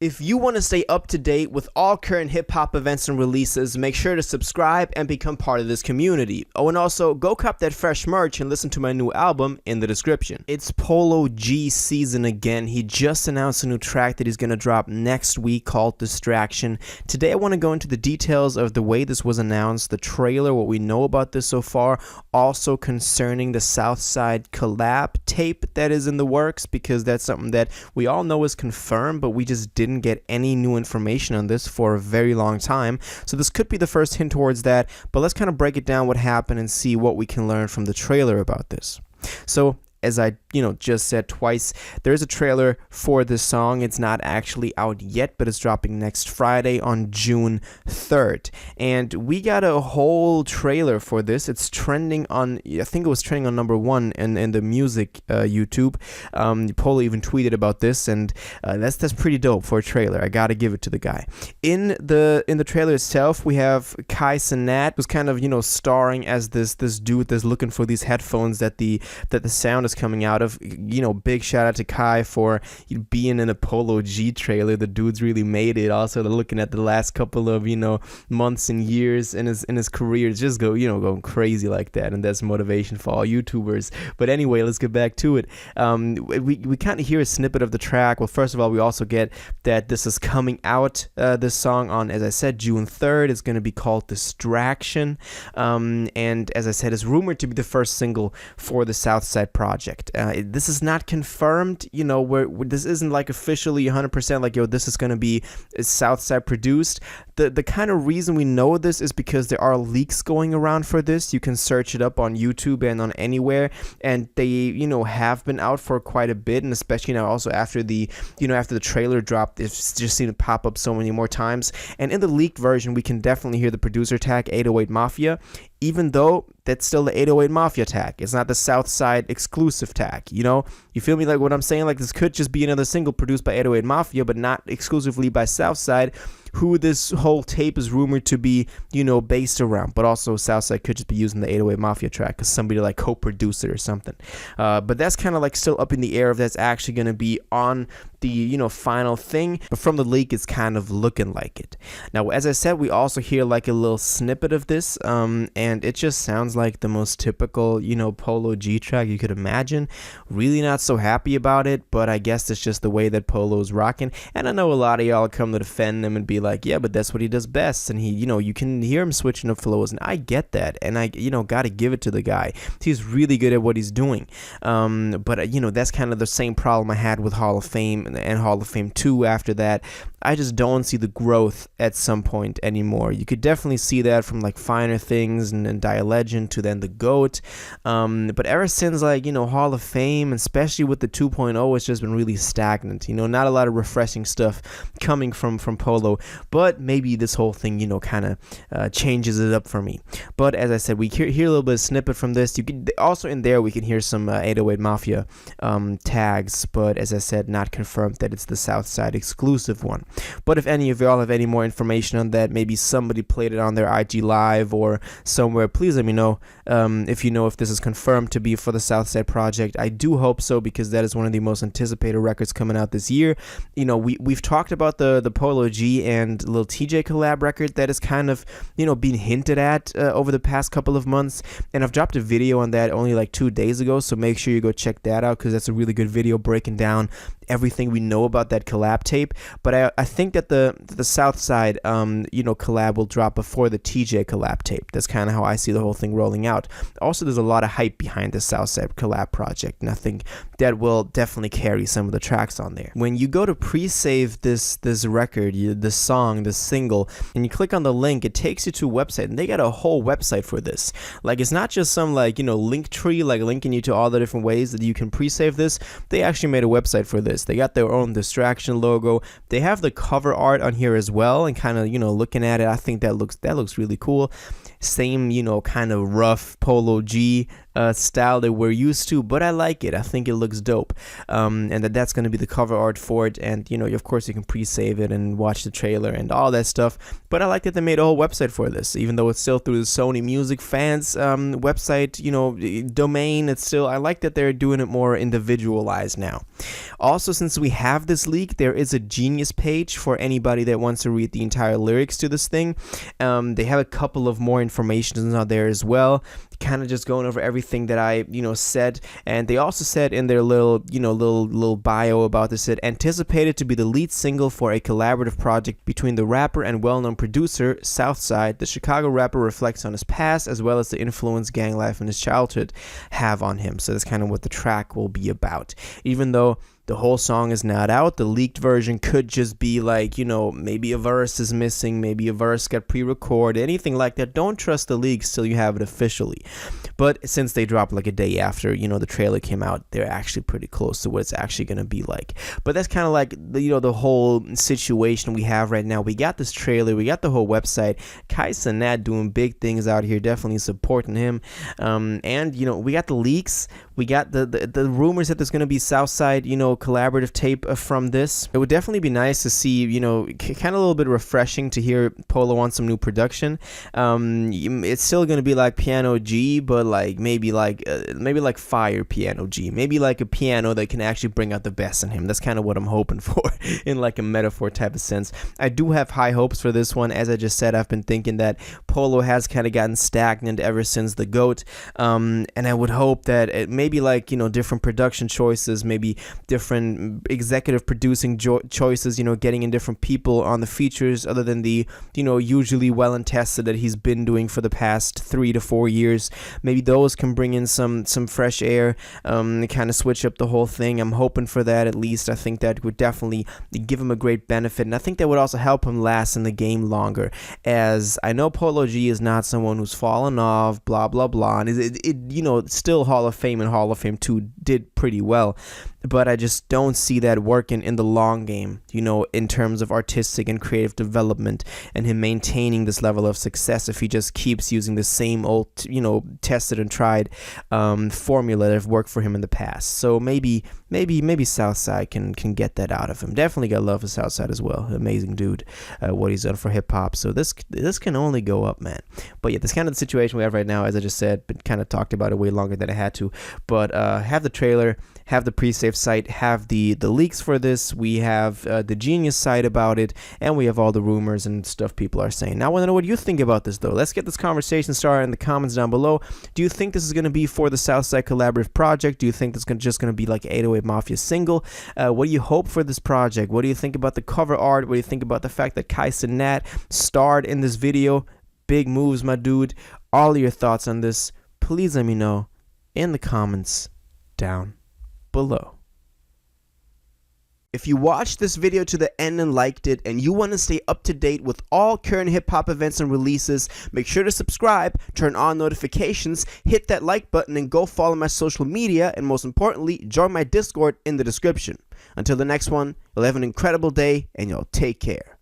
If you want to stay up to date with all current hip-hop events and releases, make sure to subscribe and become part of this community. Oh, and also, go cop that fresh merch and listen to my new album in the description. It's Polo G season again. He just announced a new track that he's going to drop next week called Distraction. Today I want to go into the details of the way this was announced, the trailer, what we know about this so far, also concerning the Southside collab tape that is in the works, because that's something that we all know is confirmed, but we just didn't get any new information on this for a very long time. So this could be the first hint towards that, but let's kind of break it down what happened and see what we can learn from the trailer about this. So as I just said twice, there's a trailer for this song. It's not actually out yet, but it's dropping next Friday on June 3rd. And we got a whole trailer for this. It's trending on, I think it was trending on #1 in the music YouTube. Polo even tweeted about this, and that's pretty dope for a trailer. I gotta give it to the guy. In the trailer itself, we have Kai Cenat, who's kind of starring as this dude that's looking for these headphones that the sound is coming out of. Big shout out to Kai for being in a Polo G trailer. The dude's really made it. Also, looking at the last couple of months and years in his career, just going crazy like that, and that's motivation for all YouTubers. But anyway, let's get back to it. We kind of hear a snippet of the track. Well, first of all, we also get that this is coming out, this song, on, as I said, June 3rd. It's going to be called Distraction, and as I said, it's rumored to be the first single for the Southside project. This is not confirmed, this isn't like officially 100% like, this is going to be Southside produced. The kind of reason we know this is because there are leaks going around for this. You can search it up on YouTube and on anywhere, and they, have been out for quite a bit, and especially now also after the trailer dropped, it's just seemed to pop up so many more times. And in the leaked version, we can definitely hear the producer tag 808 Mafia, even though that's still the 808 Mafia tag. It's not the Southside exclusive tag, You feel me? Like what I'm saying? Like, this could just be another single produced by 808 Mafia, but not exclusively by Southside, who this whole tape is rumored to be, based around. But also Southside could just be using the 808 Mafia track because somebody like co-produced it or something. But that's kind of like still up in the air if that's actually going to be on the, final thing. But from the leak, it's kind of looking like it. Now, as I said, we also hear like a little snippet of this, and it just sounds like the most typical, Polo G track you could imagine. Really not so happy about it, but I guess it's just the way that Polo's rocking. And I know a lot of y'all come to defend him and be like, yeah, but that's what he does best. And he, you can hear him switching up flows, and I get that. And I, gotta give it to the guy. He's really good at what he's doing. But that's kind of the same problem I had with Hall of Fame and Hall of Fame 2 after that. I just don't see the growth at some point anymore. You could definitely see that from like Finer Things and Die Legend to then the GOAT. But ever since Hall of Fame, and especially with the 2.0, it's just been really stagnant. Not a lot of refreshing stuff coming from Polo. But maybe this whole thing, kind of changes it up for me. But as I said, we hear a little bit of snippet from this. You can also in there we can hear some 808 Mafia tags. But as I said, not confirmed that it's the Southside exclusive one. But if any of y'all have any more information on that, maybe somebody played it on their IG Live or somewhere, please let me know. If you know if this is confirmed to be for the Southside project. I do hope so, because that is one of the most anticipated records coming out this year. We've talked about the Polo G and Lil TJ collab record that is kind of being hinted at over the past couple of months, and I've dropped a video on that only like 2 days ago, so make sure you go check that out, because that's a really good video breaking down everything we know about that collab tape. But I think that the Southside collab will drop before the TJ collab tape. That's kind of how I see the whole thing rolling out. Also, there's a lot of hype behind the Southside collab project, and I think that will definitely carry some of the tracks on there. When you go to pre-save this record, the song, the single, and you click on the link, it takes you to a website, and they got a whole website for this. Like, it's not just some link tree, like linking you to all the different ways that you can pre-save this. They actually made a website for this. They got their own Distraction logo. They have the cover art on here as well, and kind of looking at it, I think that looks really cool. Same kind of rough Polo G style that we're used to, but I like it. I think it looks dope, and that's going to be the cover art for it. And of course you can pre-save it and watch the trailer and all that stuff, but I like that they made a whole website for this, even though it's still through the Sony Music Fans website domain. It's still, I like that they're doing it more individualized now. Also, since we have this leak, there is a Genius page for anybody that wants to read the entire lyrics to this thing. They have a couple of more information out there as well, kind of just going over everything that I said. And they also said in their little bio about this, it anticipated to be the lead single for a collaborative project between the rapper and well-known producer Southside. The Chicago rapper reflects on his past as well as the influence gang life in his childhood have on him. So that's kind of what the track will be about. Even though the whole song is not out, the leaked version could just be like, maybe a verse is missing, maybe a verse got pre-recorded, anything like that. Don't trust the leaks till you have it officially. But since they dropped like a day after, the trailer came out, they're actually pretty close to what it's actually going to be like. But that's kind of like, the whole situation we have right now. We got this trailer, we got the whole website. Kai Cenat doing big things out here, definitely supporting him. And, we got the leaks. We got the rumors that there's going to be Southside, collaborative tape from this. It would definitely be nice to see, kind of a little bit refreshing to hear Polo on some new production. It's still going to be like Piano G, but like maybe like fire Piano G, maybe like a piano that can actually bring out the best in him. That's kind of what I'm hoping for in like a metaphor type of sense. I do have high hopes for this one. As I just said, I've been thinking that Polo has kind of gotten stagnant ever since the GOAT, and I would hope that it maybe like different production choices, maybe different executive producing choices, getting in different people on the features other than the usually well and tested that he's been doing for the past 3 to 4 years. Maybe those can bring in some fresh air, kind of switch up the whole thing. I'm hoping for that. At least I think that would definitely give him a great benefit, and I think that would also help him last in the game longer, as I know Polo G is not someone who's fallen off, blah blah blah, and it still Hall of Fame and Hall of Fame 2 did pretty well, but I just don't see that working in the long game, in terms of artistic and creative development, and him maintaining this level of success if he just keeps using the same old, tested and tried formula that have worked for him in the past. So maybe Southside can get that out of him. Definitely got love for Southside as well. Amazing dude, what he's done for hip hop. So this can only go up, man. But yeah, that's kind of the situation we have right now, as I just said, but kind of talked about it way longer than I had to. But have the trailer, have the pre-save site, have the leaks for this. We have the Genius site about it, and we have all the rumors and stuff people are saying. Now I want to know what you think about this, though. Let's get this conversation started in the comments down below. Do you think this is going to be for the Southside collaborative project? Do you think this is just going to be like 808 Mafia single? What do you hope for this project? What do you think about the cover art? What do you think about the fact that Kai Cenat starred in this video? Big moves, my dude. All of your thoughts on this, please let me know in the comments down below. If you watched this video to the end and liked it, and you want to stay up to date with all current hip-hop events and releases, make sure to subscribe, turn on notifications, hit that like button, and go follow my social media, and most importantly, join my Discord in the description. Until the next one, you'll have an incredible day, and you'll take care.